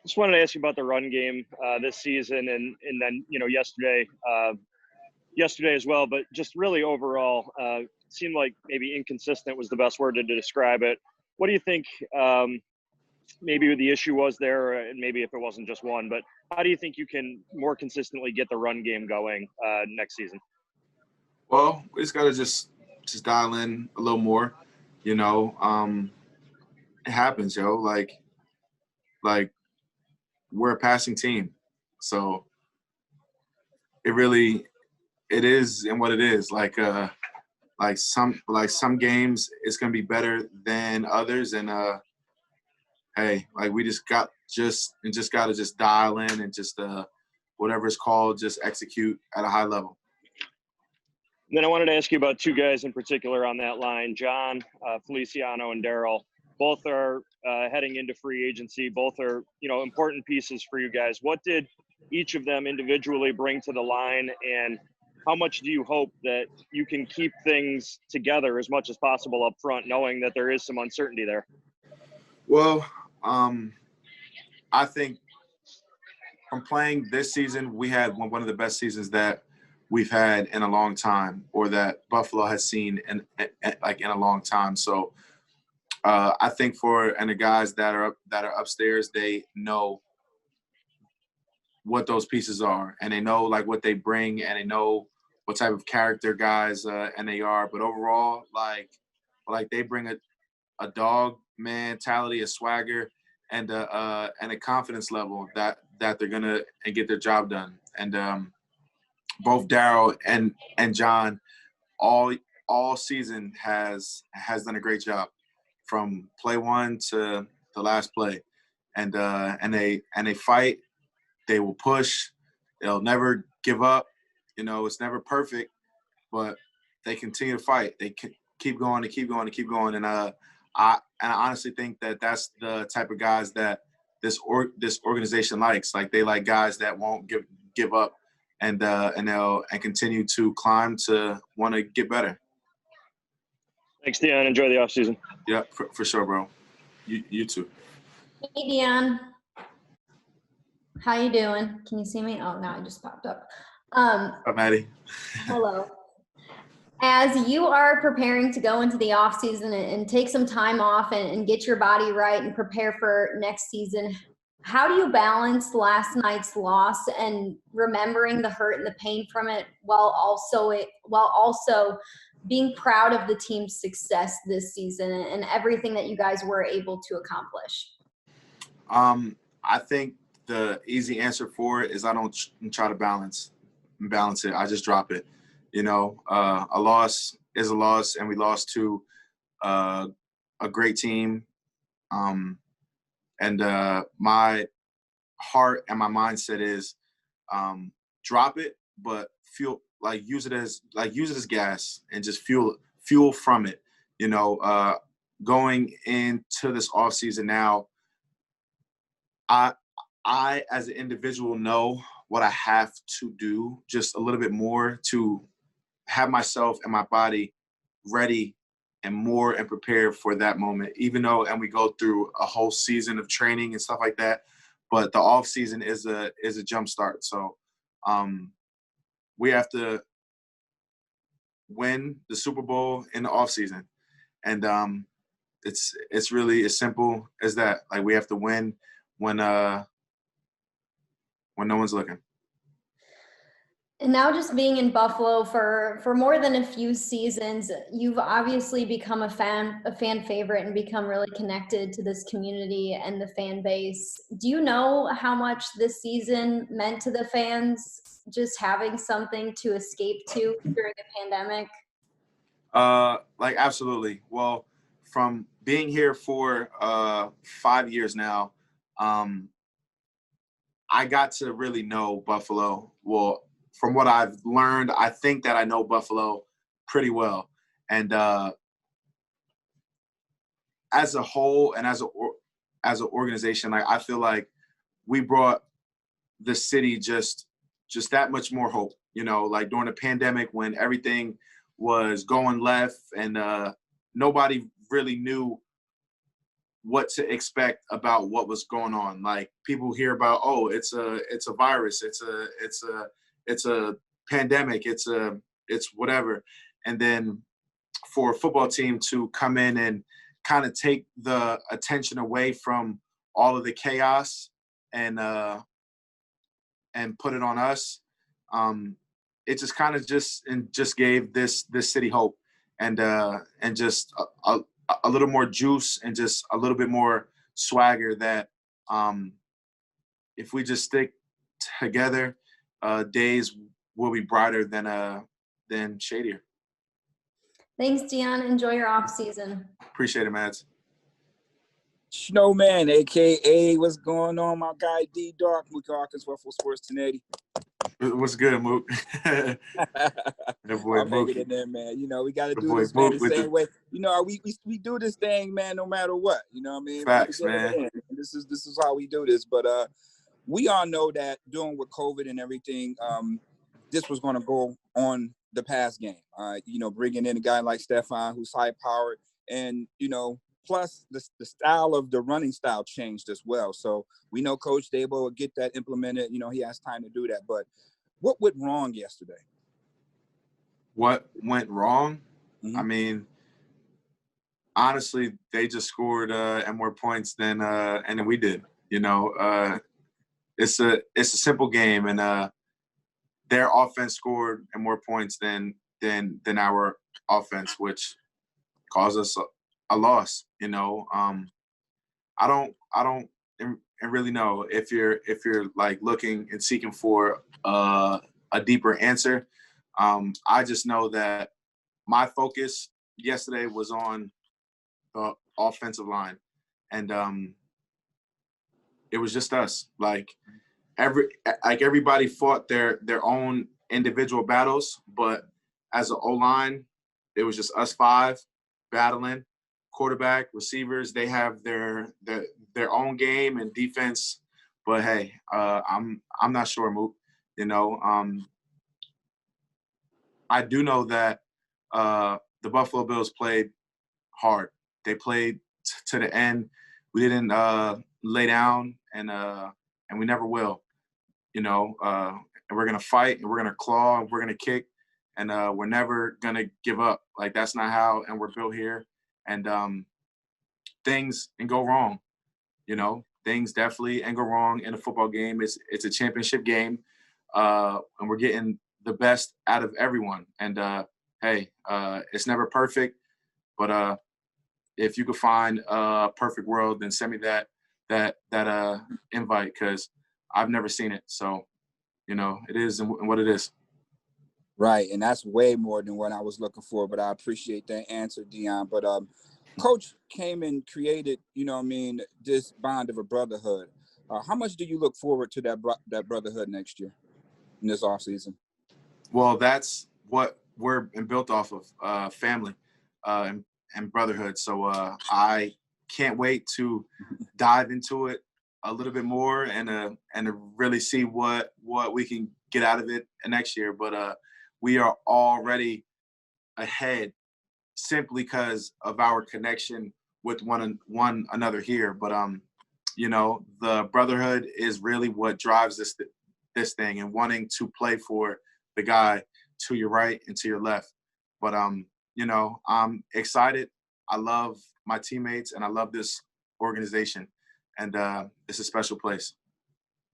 Just wanted to ask you about the run game this season, and then yesterday as well. But just really overall, seemed like maybe inconsistent was the best word to describe it. What do you think? Maybe the issue was there, and maybe if it wasn't just one, but how do you think you can more consistently get the run game going next season? Well, we just gotta just dial in a little more. It happens, yo. Like we're a passing team, so it is and what it is. Like some games it's gonna be better than others, and hey, like we just gotta just dial in and just whatever it's called, just execute at a high level. Then I wanted to ask you about two guys in particular on that line, John Feliciano and Daryl. Both are heading into free agency. Both are, important pieces for you guys. What did each of them individually bring to the line, and how much do you hope that you can keep things together as much as possible up front, knowing that there is some uncertainty there? Well, I think from playing this season, we had one of the best seasons that we've had in a long time, or that Buffalo has seen in a long time. So I think and the guys that are upstairs, they know what those pieces are, and they know like what they bring, and they know what type of character guys and they are. But overall, like they bring a dog mentality, a swagger, and a confidence level that they're gonna get their job done. And both Daryl and John all season has done a great job from play one to the last play, and they fight. They will push. They'll never give up. It's never perfect, but they continue to fight. They keep going and keep going and keep going. And I honestly think that that's the type of guys that this organization likes. Like they like guys that won't give up, and they'll continue to climb to want to get better. Thanks, Dion. Enjoy the offseason. Yeah, for sure, bro. You too. Hey, Dion. How you doing? Can you see me? Oh, no, I just popped up. Hi, Maddie. Hello. As you are preparing to go into the off season and take some time off and get your body right and prepare for next season, how do you balance last night's loss and remembering the hurt and the pain from it while also being proud of the team's success this season and everything that you guys were able to accomplish? I think the easy answer for it is I don't try to balance it. I just drop it. A loss is a loss, and we lost to a great team. And my heart and my mindset is drop it, but use it as gas and just fuel from it. Going into this off season now, I as an individual know what I have to do just a little bit more to have myself and my body ready and prepared for that moment, even though, and we go through a whole season of training and stuff like that, but the off season is a jump start. So we have to win the Super Bowl in the off season. And it's really as simple as that. Like we have to win when no one's looking. And now just being in Buffalo for more than a few seasons, you've obviously become a fan favorite and become really connected to this community and the fan base. Do you know how much this season meant to the fans, just having something to escape to during a pandemic? Absolutely. Well, from being here for 5 years now, I got to really know Buffalo. Well, from what I've learned, I think that I know Buffalo pretty well. And as a whole and as an organization, I feel like we brought the city just that much more hope. Like during the pandemic when everything was going left and nobody really knew what to expect about what was going on. Like people hear about, oh, it's a virus, it's a pandemic, it's whatever. And then for a football team to come in and kind of take the attention away from all of the chaos and put it on us, it just kind of just gave this city hope and just a little more juice and just a little bit more swagger that if we just stick together, days will be brighter than shadier. Thanks, Dion. Enjoy your off season. Appreciate it, Mads. Snowman, aka what's going on, my guy D Dark, Mook Dawkins, Waffle Sports 1080. What's good, Mook? That boy I'll make Mook. it in there, man. You know, we got to The do boy this, man, Mook the with same the- way. You know, we do this thing, man, no matter what. You know what I mean? Facts, We gotta get it man. in. This is how we do this. But we all know that doing with COVID and everything, this was going to go on the past game. You know, bringing in a guy like Stefan, who's high powered, and you know, plus the style of the running style changed as well. So we know Coach Dabo will get that implemented. You know, he has time to do that. But what went wrong yesterday? What went wrong? Mhm. I mean, honestly, they just scored and more points than we did. You know, it's a simple game, and their offense scored and more points than our offense, which caused us a loss. You know, I don't really know if you're like looking and seeking for a deeper answer. I just know that my focus yesterday was on the offensive line, and it was just us. Like everybody fought their own individual battles, but as an O-line, it was just us five battling. Quarterback, receivers, they have their own game and defense. But hey, I'm not sure, Mook. You know, I do know that the Buffalo Bills played hard. They played to the end. We didn't lay down, and we never will. You know, and we're gonna fight, and we're gonna claw, and we're gonna kick, and we're never gonna give up. Like that's not how, and we're built here. And things can go wrong. You know, things definitely and go wrong in a football game. It's a championship game, and we're getting the best out of everyone. And hey, it's never perfect, but if you could find a perfect world, then send me that invite, because I've never seen it. So, you know, it is and what it is. Right, and that's way more than what I was looking for, but I appreciate that answer, Dion. But Coach came and created, you know what I mean, this bond of a brotherhood. How much do you look forward to that brotherhood next year in this offseason? Well, that's what we're built off of, family and brotherhood. So I can't wait to dive into it a little bit more and to really see what we can get out of it next year. But we are already ahead simply because of our connection with one another here. But you know, the brotherhood is really what drives this thing, and wanting to play for the guy to your right and to your left. But you know, I'm excited. I love my teammates and I love this organization, and it's a special place.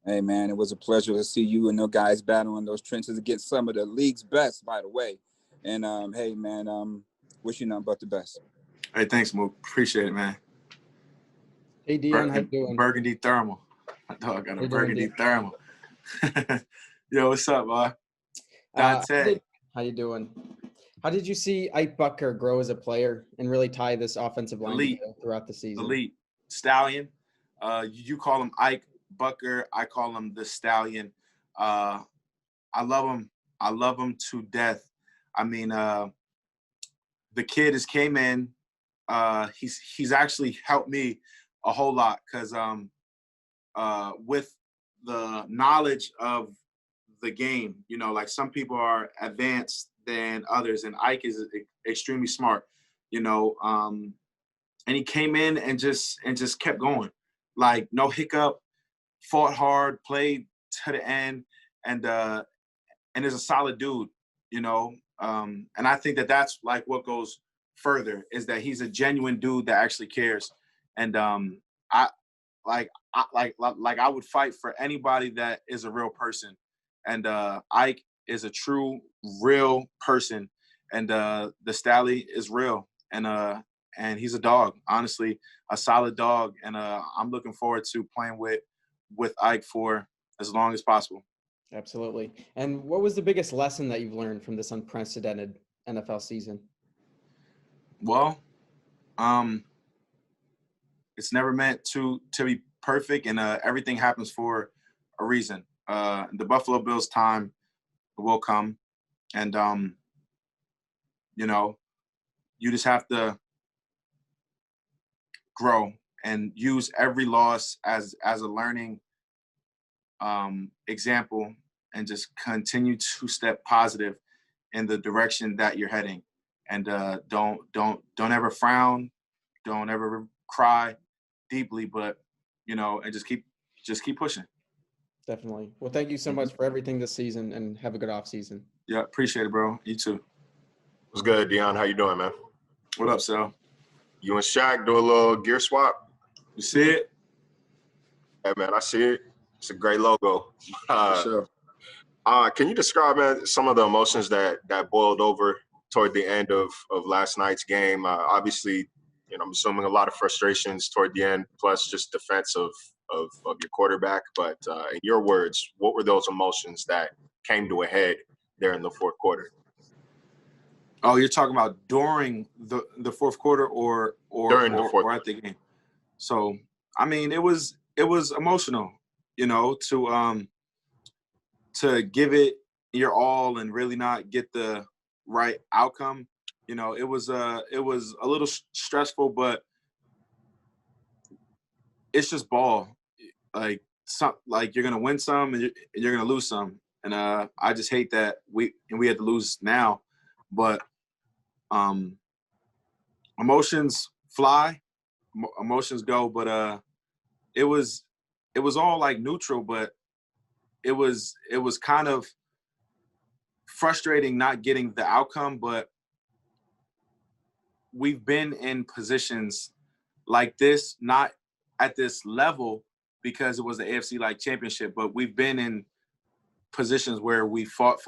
Hey, man, it was a pleasure to see you and those guys battling those trenches against some of the league's best, by the way. And, hey, man, wish you nothing but the best. Hey, thanks, Mook. Appreciate it, man. Hey, Dion, how you doing? Burgundy Thermal. My dog got a Burgundy Thermal. Yo, what's up, boy? Dante. How you doing? How did you see Ike Bucker grow as a player and really tie this offensive line together throughout the season? Elite. Stallion. You call him Ike Bucker. I call him the Stallion. I love him. I love him to death. I mean, the kid has came in. He's actually helped me a whole lot, because with the knowledge of the game, you know, like some people are advanced than others, and Ike is extremely smart. You know, and he came in and just kept going, like no hiccup, fought hard, played to the end, and is a solid dude, you know. And I think that that's like what goes further, is that he's a genuine dude that actually cares. And I would fight for anybody that is a real person. And Ike is a true, real person. And the Stally is real. And he's a dog, honestly, a solid dog. And I'm looking forward to playing with Ike for as long as possible. Absolutely. And what was the biggest lesson that you've learned from this unprecedented NFL season? Well, it's never meant to be perfect, and everything happens for a reason. The Buffalo Bills' time will come, and you know, you just have to grow and use every loss as a learning example, and just continue to step positive in the direction that you're heading. And don't ever frown, don't ever cry deeply, but and just keep pushing. Definitely. Well, thank you so much for everything this season, and have a good off season. Yeah, appreciate it, bro. You too. What's good, Dion? How you doing, man? What up, Sal? You and Shaq do a little gear swap? You see it? Hey, man, I see it. It's a great logo. For sure. Can you describe, man, some of the emotions that boiled over toward the end of last night's game? Obviously, I'm assuming a lot of frustrations toward the end, plus just defense of your quarterback. But in your words, what were those emotions that came to a head there in the fourth quarter? Oh, you're talking about during the fourth quarter or during the fourth or at the game? So, I mean, it was emotional, to give it your all and really not get the right outcome. It was a little stressful, but it's just ball. Like you're gonna win some and you're gonna lose some, and I just hate that we had to lose now, but emotions fly, emotions go, but it was all like neutral, but it was kind of frustrating not getting the outcome. But we've been in positions like this, not at this level because it was the AFC like championship, but we've been in positions where we fought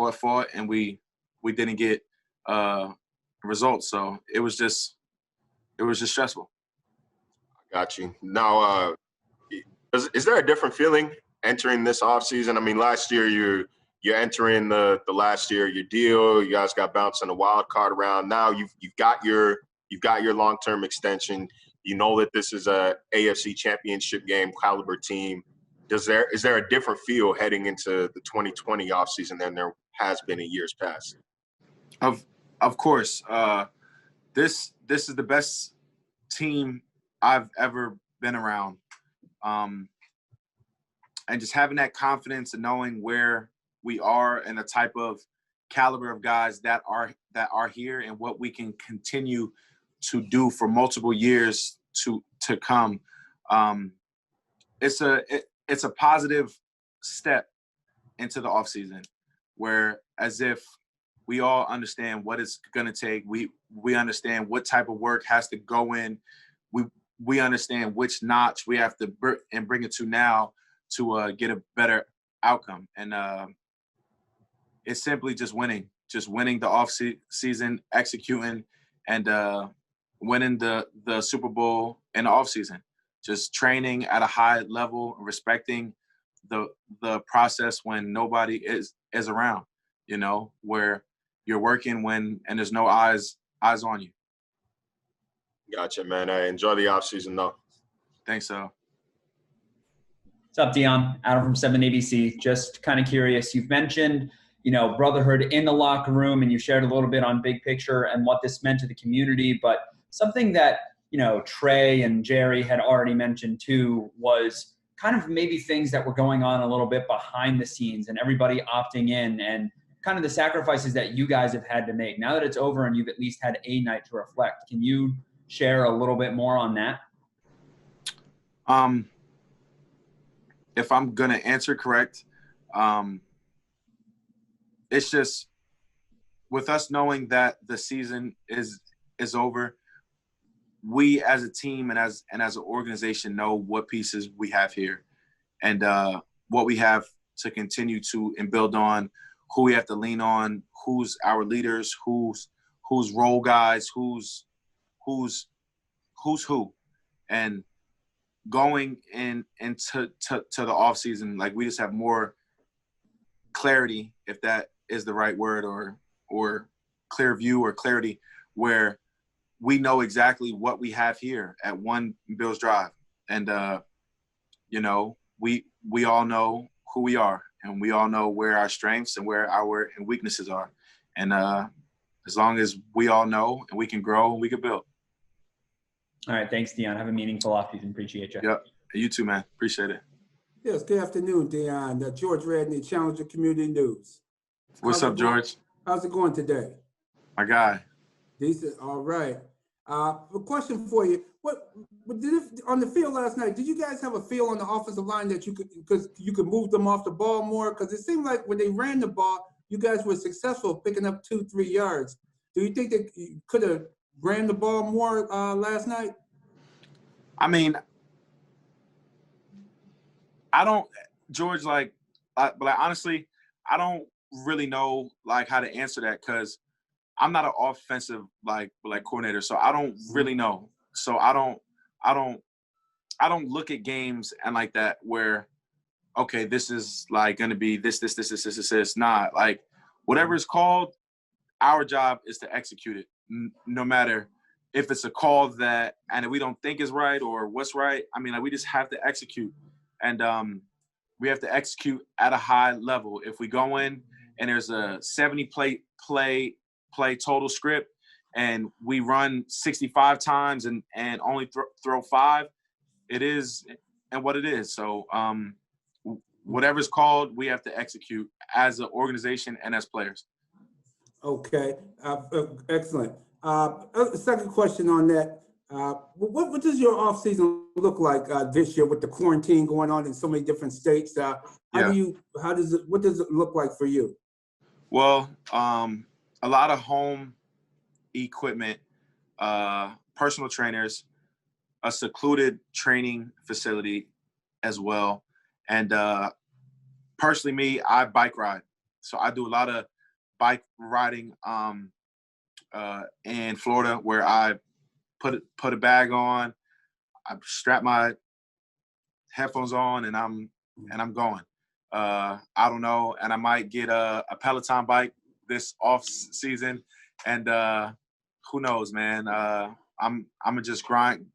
and we didn't get results. So it was just stressful. Got you. Now, is there a different feeling entering this offseason? I mean, last year you're entering the last year of your deal. You guys got bounced in the wild card round. Now you've got your long-term extension. You know that this is a AFC championship game caliber team. Is there a different feel heading into the 2020 offseason than there has been in years past? Of course. This is the best team I've ever been around. And just having that confidence and knowing where we are and the type of caliber of guys that are here and what we can continue to do for multiple years to come. It's a positive step into the offseason, where as if we all understand what it's going to take. We understand what type of work has to go in. We understand which notch we have to bring it to now to get a better outcome. And it's simply just winning the off season, executing, and winning the Super Bowl in the off season. Just training at a high level, respecting the process when nobody is around, where you're working and there's no eyes on you. Gotcha, man. I enjoy the offseason, though. Thanks, so. What's up, Dion? Adam from 7ABC. Just kind of curious. You've mentioned, brotherhood in the locker room, and you shared a little bit on big picture and what this meant to the community. But something that, Trey and Jerry had already mentioned too was kind of maybe things that were going on a little bit behind the scenes and everybody opting in and kind of the sacrifices that you guys have had to make. Now that it's over and you've at least had a night to reflect, can you share a little bit more on that? If I'm gonna answer correct, it's just with us knowing that the season is over, we as a team and as an organization know what pieces we have here and what we have to continue to and build on, who we have to lean on, who's our leaders, who's role guys, who's who. And going into the off season, like we just have more clarity, if that is the right word, or clear view or clarity, where we know exactly what we have here at One Bills Drive. And, we all know who we are, and we all know where our strengths and where our weaknesses are. And as long as we all know and we can grow, we can build. All right. Thanks, Dion. Have a meaningful offseason. Appreciate you. Yep. You too, man. Appreciate it. Yes, good afternoon, Dion. George Radney, Challenger Community News. What's up, George? How's it going today? My guy. Decent. All right. A question for you. What on the field last night, did you guys have a feel on the offensive line that you could move them off the ball more? Because it seemed like when they ran the ball, you guys were successful picking up 2-3 yards. Do you think that you could have ran the ball more last night? I mean, I don't, George, but honestly, I don't really know how to answer that, because I'm not an offensive coordinator, so I don't really know. So I don't look at games and like that where, okay, this is going to be this. Not whatever it's called. Our job is to execute it, no matter if it's a call that and we don't think is right or what's right. I mean, we just have to execute, and we have to execute at a high level. If we go in and there's a 70 play total script and we run 65 times and only throw 5, it is and what it is. So whatever's called, we have to execute as an organization and as players. Okay, excellent. Second question on that. What does your off season look like this year with the quarantine going on in so many different states? What does it look like for you? Well, a lot of home equipment, personal trainers, a secluded training facility as well. And personally, me, I bike ride. So I do a lot of bike riding in Florida, where I put a bag on, I strap my headphones on, and I'm going. I don't know, and I might get a Peloton bike this off season, and who knows, man. I'm gonna just grind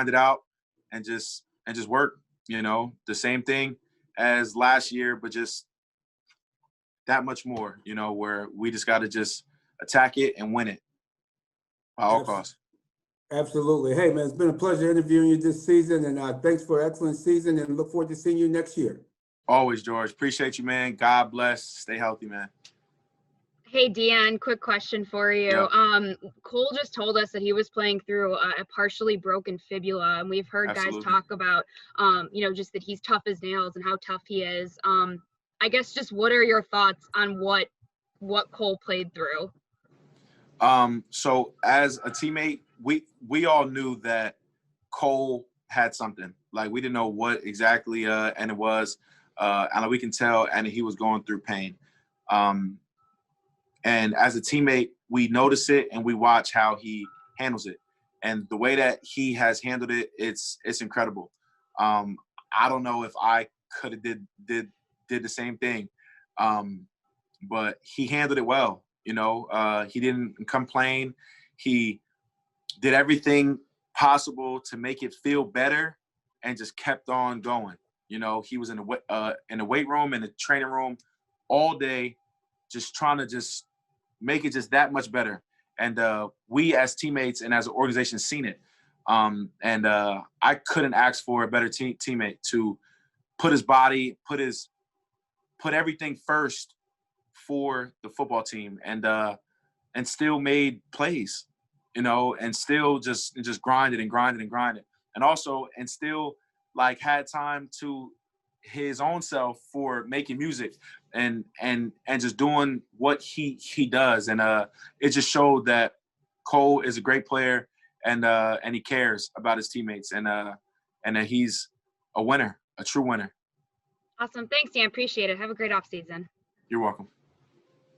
it out and just work. The same thing as last year, but just that much more. Where we just got to just attack it and win it by all costs. Absolutely. Hey, man, it's been a pleasure interviewing you this season, and thanks for an excellent season, and look forward to seeing you next year. Always, George. Appreciate you, man. God bless. Stay healthy, man. Hey, Dion, quick question for you. Yeah. Cole just told us that he was playing through a partially broken fibula, and we've heard Absolutely. guys talk about, just that he's tough as nails and how tough he is. I guess just what are your thoughts on what Cole played through? So as a teammate, we all knew that Cole had something. We didn't know what exactly, and it was, and we can tell, and he was going through pain. And as a teammate, we notice it and we watch how he handles it. And the way that he has handled it, it's incredible. I don't know if I could have did the same thing, but he handled it well. He didn't complain. He did everything possible to make it feel better, and just kept on going. He was in the weight room, in the training room all day, just trying to just make it just that much better. And we as teammates and as an organization seen it. And I couldn't ask for a better teammate to put his body, put everything first for the football team, and still made plays. you know, and still just grinded and grinded and grinded. And also, and still like had time to his own self for making music and just doing what he does. And it just showed that Cole is a great player and he cares about his teammates and that he's a winner, a true winner. Awesome. Thanks, Dan. Appreciate it. Have a great offseason. You're welcome.